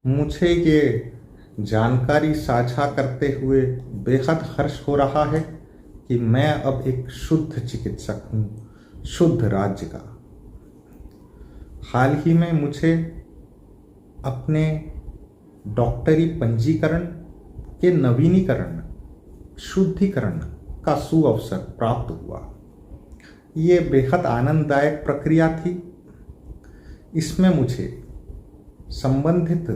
मुझे ये जानकारी साझा करते हुए बेहद हर्ष हो रहा है कि मैं अब एक शुद्ध चिकित्सक हूँ, शुद्ध राज्य का। हाल ही में मुझे अपने डॉक्टरी पंजीकरण के नवीनीकरण, शुद्धिकरण का सुअवसर प्राप्त हुआ। ये बेहद आनंददायक प्रक्रिया थी। इसमें मुझे संबंधित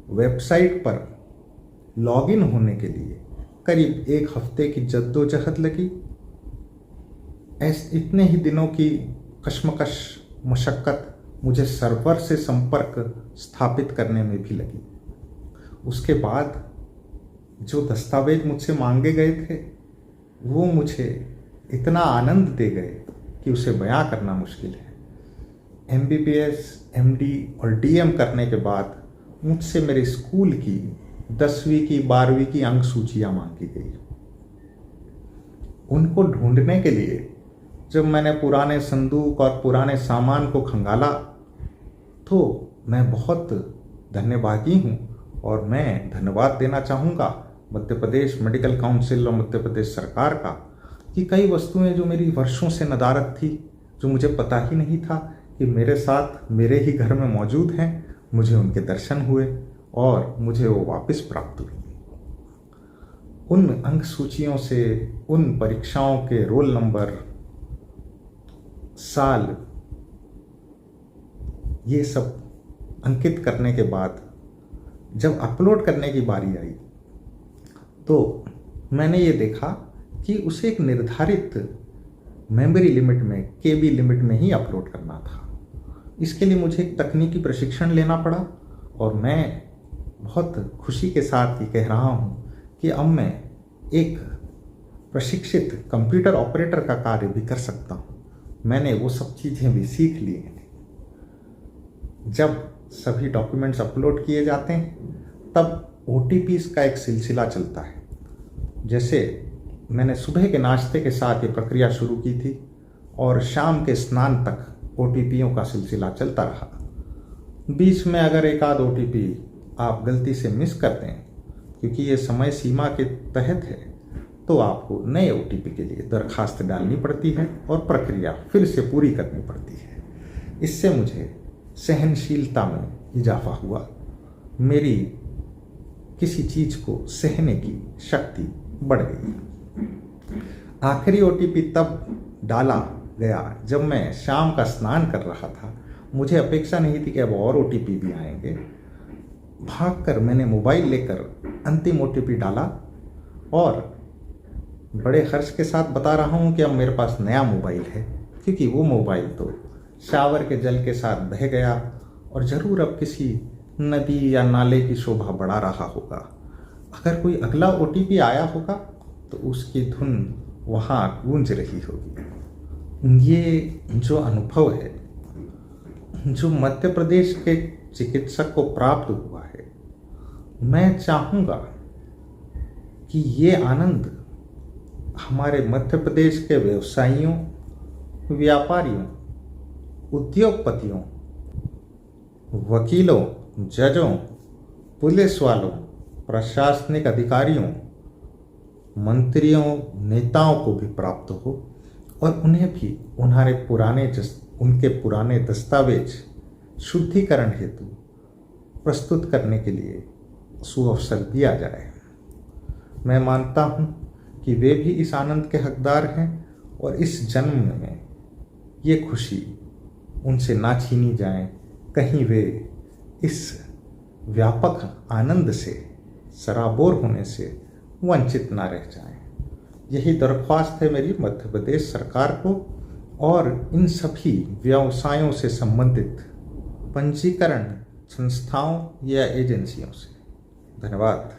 वेबसाइट पर लॉगिन होने के लिए करीब 1 हफ्ते की जद्दोजहद लगी। इतने ही दिनों की कश्मकश मशक्क़त मुझे सर्वर से संपर्क स्थापित करने में भी लगी। उसके बाद जो दस्तावेज मुझसे मांगे गए थे वो मुझे इतना आनंद दे गए कि उसे बयां करना मुश्किल है। MBBS, MD और DM करने के बाद मुझसे मेरे स्कूल की 10वीं की 12वीं की अंक सूचियाँ मांगी गई। उनको ढूंढने के लिए जब मैंने पुराने संदूक और पुराने सामान को खंगाला तो मैं बहुत धन्यवादी हूँ और मैं धन्यवाद देना चाहूँगा मध्य प्रदेश मेडिकल काउंसिल और मध्य प्रदेश सरकार का कि कई वस्तुएं जो मेरी वर्षों से नदारद थी, जो मुझे पता ही नहीं था कि मेरे साथ मेरे ही घर में मौजूद हैं, मुझे उनके दर्शन हुए और मुझे वो वापस प्राप्त हुई। उन अंक सूचियों से, उन परीक्षाओं के रोल नंबर, साल, ये सब अंकित करने के बाद जब अपलोड करने की बारी आई तो मैंने ये देखा कि उसे एक निर्धारित मेमोरी लिमिट में, KB लिमिट में ही अपलोड करना था। इसके लिए मुझे एक तकनीकी प्रशिक्षण लेना पड़ा और मैं बहुत खुशी के साथ ये कह रहा हूँ कि अब मैं एक प्रशिक्षित कंप्यूटर ऑपरेटर का कार्य भी कर सकता हूँ। मैंने वो सब चीज़ें भी सीख ली हैं। जब सभी डॉक्यूमेंट्स अपलोड किए जाते हैं तब OTPs का एक सिलसिला चलता है। जैसे मैंने सुबह के नाश्ते के साथ ये प्रक्रिया शुरू की थी और शाम के स्नान तक OTPों का सिलसिला चलता रहा। बीच में अगर एक आध OTP आप गलती से मिस करते हैं क्योंकि ये समय सीमा के तहत है तो आपको नए OTP के लिए दरखास्त डालनी पड़ती है और प्रक्रिया फिर से पूरी करनी पड़ती है। इससे मुझे सहनशीलता में इजाफा हुआ। मेरी किसी चीज़ को सहने की शक्ति बढ़ गई। आखिरी OTP तब डाला गया जब मैं शाम का स्नान कर रहा था। मुझे अपेक्षा नहीं थी कि अब और OTP भी आएंगे। भागकर मैंने मोबाइल लेकर अंतिम OTP डाला और बड़े हर्ष के साथ बता रहा हूँ कि अब मेरे पास नया मोबाइल है, क्योंकि वो मोबाइल तो शावर के जल के साथ बह गया और ज़रूर अब किसी नदी या नाले की शोभा बढ़ा रहा होगा। अगर कोई अगला OTP आया होगा तो उसकी धुन वहाँ गूंज रही होगी। ये जो अनुभव है, जो मध्य प्रदेश के चिकित्सक को प्राप्त हुआ है, मैं चाहूँगा कि ये आनंद हमारे मध्य प्रदेश के व्यवसायियों, व्यापारियों, उद्योगपतियों, वकीलों, जजों, पुलिस वालों, प्रशासनिक अधिकारियों, मंत्रियों, नेताओं को भी प्राप्त हो और उन्हें भी उनके पुराने दस्तावेज शुद्धिकरण हेतु प्रस्तुत करने के लिए सुअवसर दिया जाए। मैं मानता हूँ कि वे भी इस आनंद के हकदार हैं और इस जन्म में ये खुशी उनसे ना छीनी जाए, कहीं वे इस व्यापक आनंद से, सराबोर होने से वंचित ना रह जाएं। यही दरख्वास्त है मेरी मध्य प्रदेश सरकार को और इन सभी व्यवसायों से संबंधित पंजीकरण संस्थाओं या एजेंसियों से। धन्यवाद।